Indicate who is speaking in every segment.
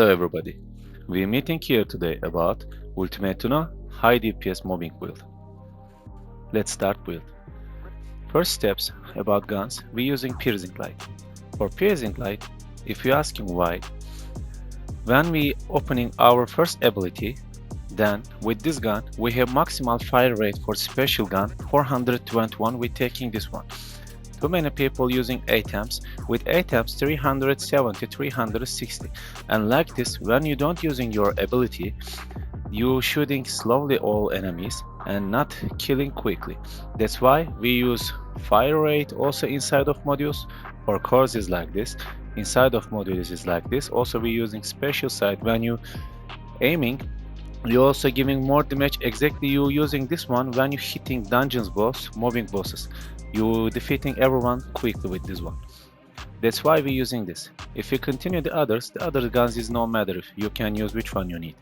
Speaker 1: Hello everybody, we're meeting here today about Ultimate high DPS mobbing build. Let's start build. First steps about guns, we're using piercing light. For piercing light, if you're asking why, when we opening our first ability, then with this gun we have maximal fire rate for special gun 421. We're taking this one. Too many people using ATEMs. With ATEMs 370, 360, and like this, when you don't using your ability, you shooting slowly all enemies and not killing quickly. That's why we use fire rate also inside of modules. For cores is like this, inside of modules is like this. Also we using special sight. When you aiming, you also giving more damage. Exactly, you using this one when you hitting dungeons boss, mobbing bosses. You defeating everyone quickly with this one. That's why we're using this. If you continue the other guns is no matter if you can use which one you need.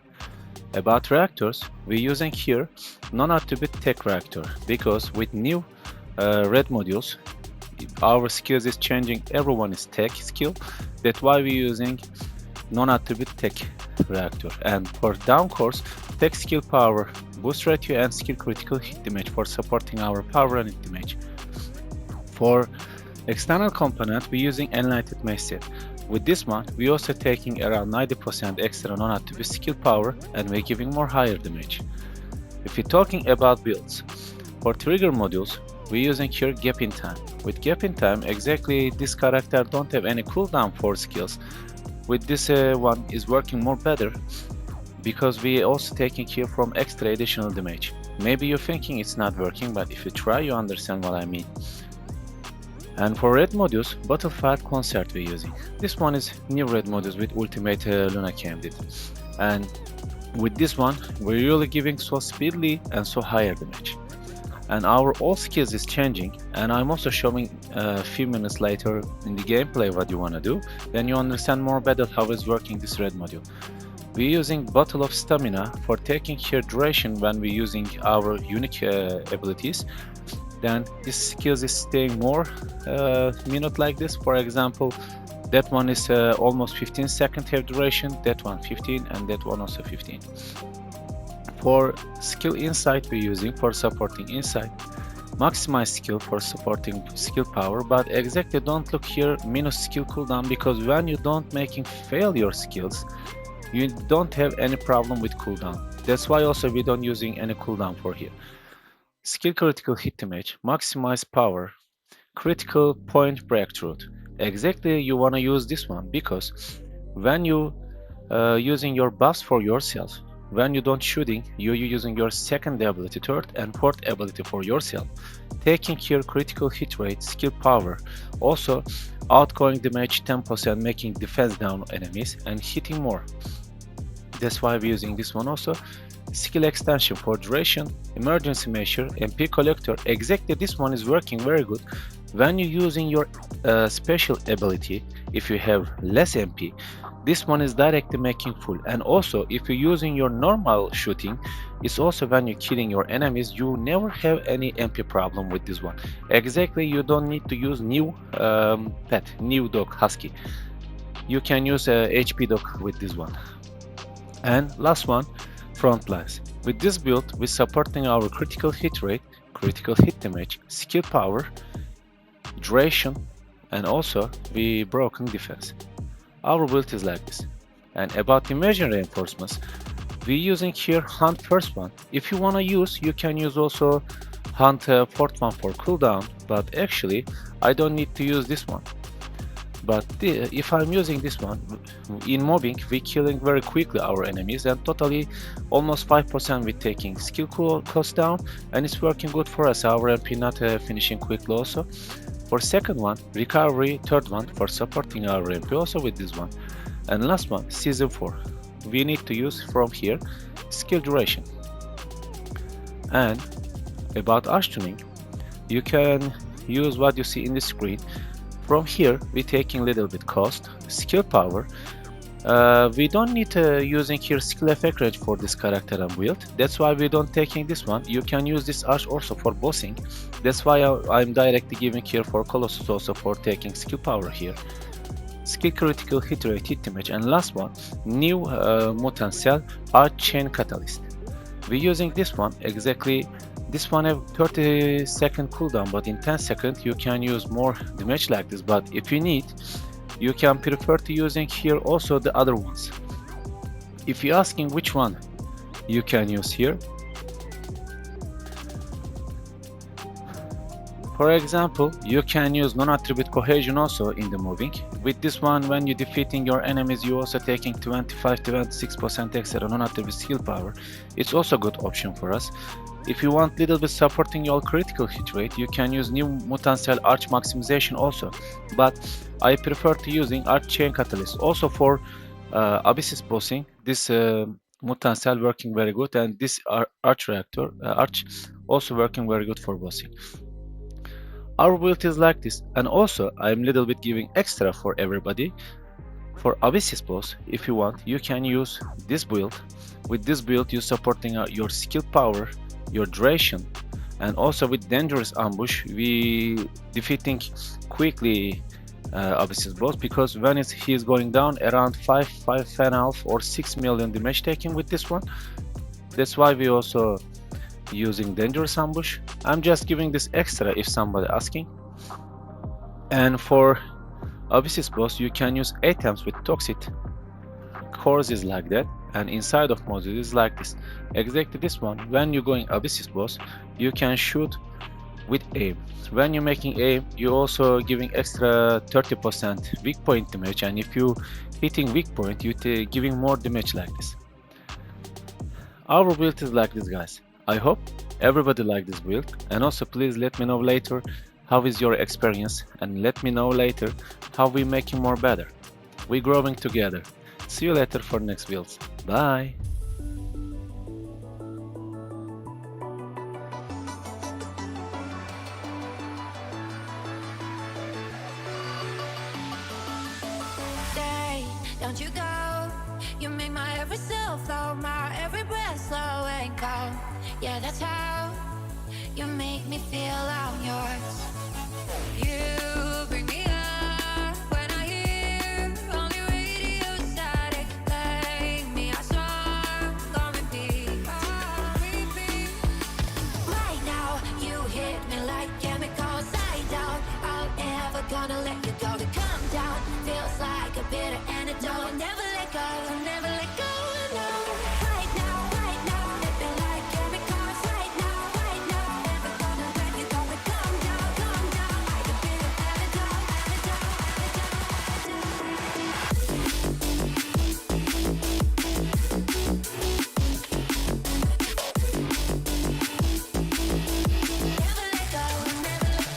Speaker 1: About reactors, we're using here non-atrıbute tech reactor because with new red modules, our skills is changing. Everyone is tech skill. That's why we're using non-atrıbute tech reactor. And for down course, tech skill power, boost ratio, and skill critical hit damage for supporting our power and hit damage. For external component, we're using enlightened mace. With this one, we're also taking around 90% extra non-atrıbute skill power, and we're giving more higher damage. If you're talking about builds, for trigger modules, we're using here gap in time. With gap in time, exactly this character don't have any cooldown for skills. With this one is working more better because we also taking here from extra additional damage. Maybe you're thinking it's not working, but if you try, you understand what I mean. And for red modules, Battlefield Concert we're using. This one is new red modules with Ultimate Luna came did. And with this one, we're really giving so speedily and so higher damage. And our all skills is changing, and I'm also showing a few minutes later in the gameplay what you wanna do. Then you understand more better how is working this red module. We're using Bottle of Stamina for taking here duration when we're using our unique abilities. Then this skills is staying more minute like this. For example, that one is almost 15 second have duration, that one 15, and that one also 15. For skill insight we're using for supporting insight, maximize skill for supporting skill power, but exactly don't look here minus skill cooldown, because when you don't making fail your skills, you don't have any problem with cooldown. That's why also we don't using any cooldown for here. Skill critical hit damage, maximize power, critical point breakthrough. Exactly you wanna use this one because when you using your buffs for yourself, when you don't shooting, you're using your second ability, third and fourth ability for yourself, taking here critical hit rate, skill power, also outgoing damage 10%, making defense down enemies and hitting more. That's why we're using this one also. Skill extension for duration, emergency measure, MP collector. Exactly this one is working very good. When you're using your special ability, if you have less MP, this one is directly making full. And also if you're using your normal shooting, it's also when you're killing your enemies, you never have any MP problem with this one. Exactly, you don't need to use new pet, new dog, husky. You can use HP dog with this one. And last one, front lines. With this build, we're supporting our critical hit rate, critical hit damage, skill power, duration, and also we broken defense. Our build is like this. And about immersion reinforcements, we're using here hunt first one. If you wanna use, you can use also hunt fourth one for cooldown, but actually I don't need to use this one. But if I'm using this one, in mobbing, we're killing very quickly our enemies, and totally almost 5% we're taking skill cost down, and it's working good for us. Our MP not finishing quickly also. For second one, recovery, third one for supporting our MP also with this one. And last one, season 4. We need to use from here skill duration. And about Ash tuning, you can use what you see in the screen. From here, we're taking a little bit cost, skill power. We don't need using here skill effect range for this character and build. That's why we don't taking this one. You can use this Ash also for bossing. That's why I'm directly giving here for Colossus also for taking skill power here. skill critical hit rate, hit damage, and last one, new mutant cell, arch chain catalyst. We're using this one exactly. This one have 30-second cooldown, but in 10 seconds you can use more damage like this. But if you need, you can prefer to using here also the other ones. If you're asking which one you can use here, for example, you can use non-atrıbute cohesion also in the moving. With this one, when you're defeating your enemies, you're also taking 25-26% extra non-atrıbute skill power. It's also a good option for us. If you want little bit supporting your critical hit rate, you can use new mutant cell arch maximization also. But I prefer to using arch chain catalyst. Also for Abysis bossing, this mutant cell working very good, and this arch reactor arch also working very good for bossing. Our build is like this, and also I'm little bit giving extra for everybody. For Abysis boss, if you want, you can use this build. With this build, you're supporting your skill power, your duration, and also with dangerous ambush, we defeating quickly Abysis boss, because when he is going down around 5.5 or 6 million damage taking with this one. That's why we also using dangerous ambush. I'm just giving this extra if somebody asking. And for Abysis boss, you can use items with toxic cores is like that, and inside of module is like this. Exactly this one. When you're going Abysis boss, you can shoot with aim. When you're making aim, you're also giving extra 30% weak point damage, and if you hitting weak point, you're giving more damage like this. Our build is like this, guys. I hope everybody like this build, and also please let me know later how is your experience, and let me know later how we making more better. We growing together. See you later for next builds. Bye.
Speaker 2: Stay, don't you go. You make my every cell flow, my every breath slow and cold. Yeah, that's how you make me feel I'm yours. You bring me up when I hear only radio static. Play me a song on repeat. Right now, you hit me like chemicals. I doubt I'll ever gonna let you go. To come down feels like a bitter antidote. Never let go, never let go. No. Right now, it feel like chemicals. Right now, never gonna let you go. To come down like a bitter antidote, Never let go, never let go.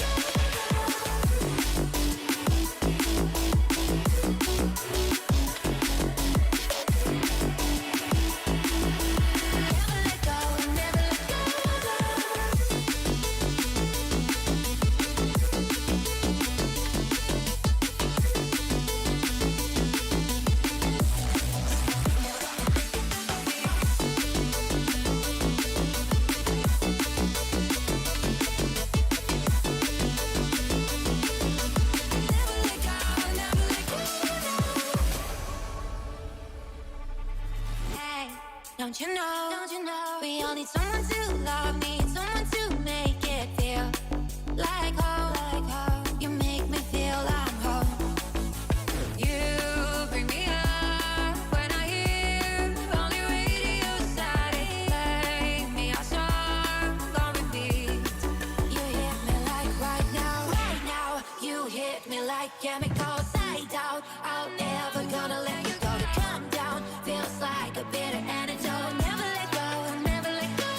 Speaker 2: Never let go, never let go. Hey, don't you know, we all need someone to love me, someone to make it feel like home. You make me feel I'm home. You bring me up when I hear only radio static. Play me a song on repeat. You hit me like right now, you hit me like chemicals. I doubt I'll ever gonna let you go. To come down feels like a bitter antidote. Never let go, never let go.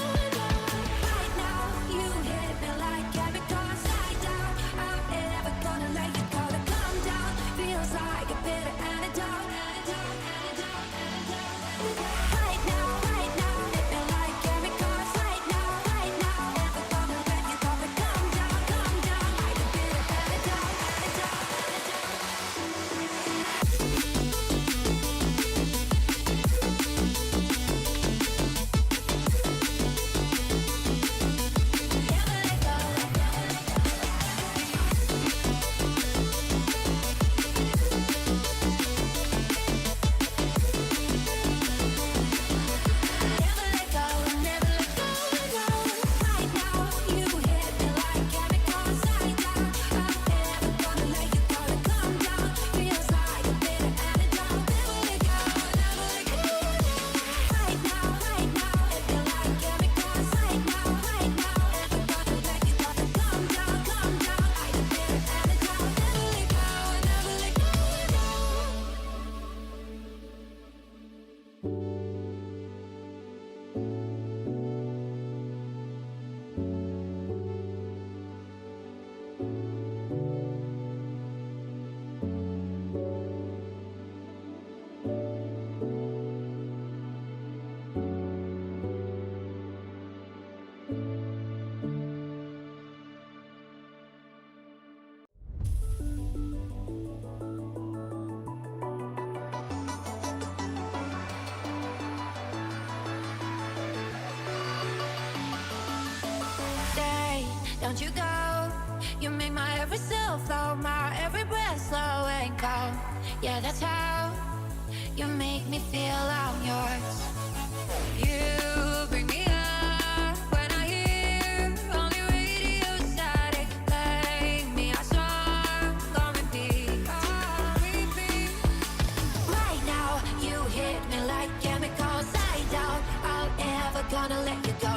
Speaker 2: Don't you go. You make my every cell flow, my every breath slow and cold. Yeah, that's how you make me feel I'm yours. You bring me up when I hear only radio static. Play me a song on repeat. Right now, you hit me like chemicals. I doubt I'll ever gonna let you go.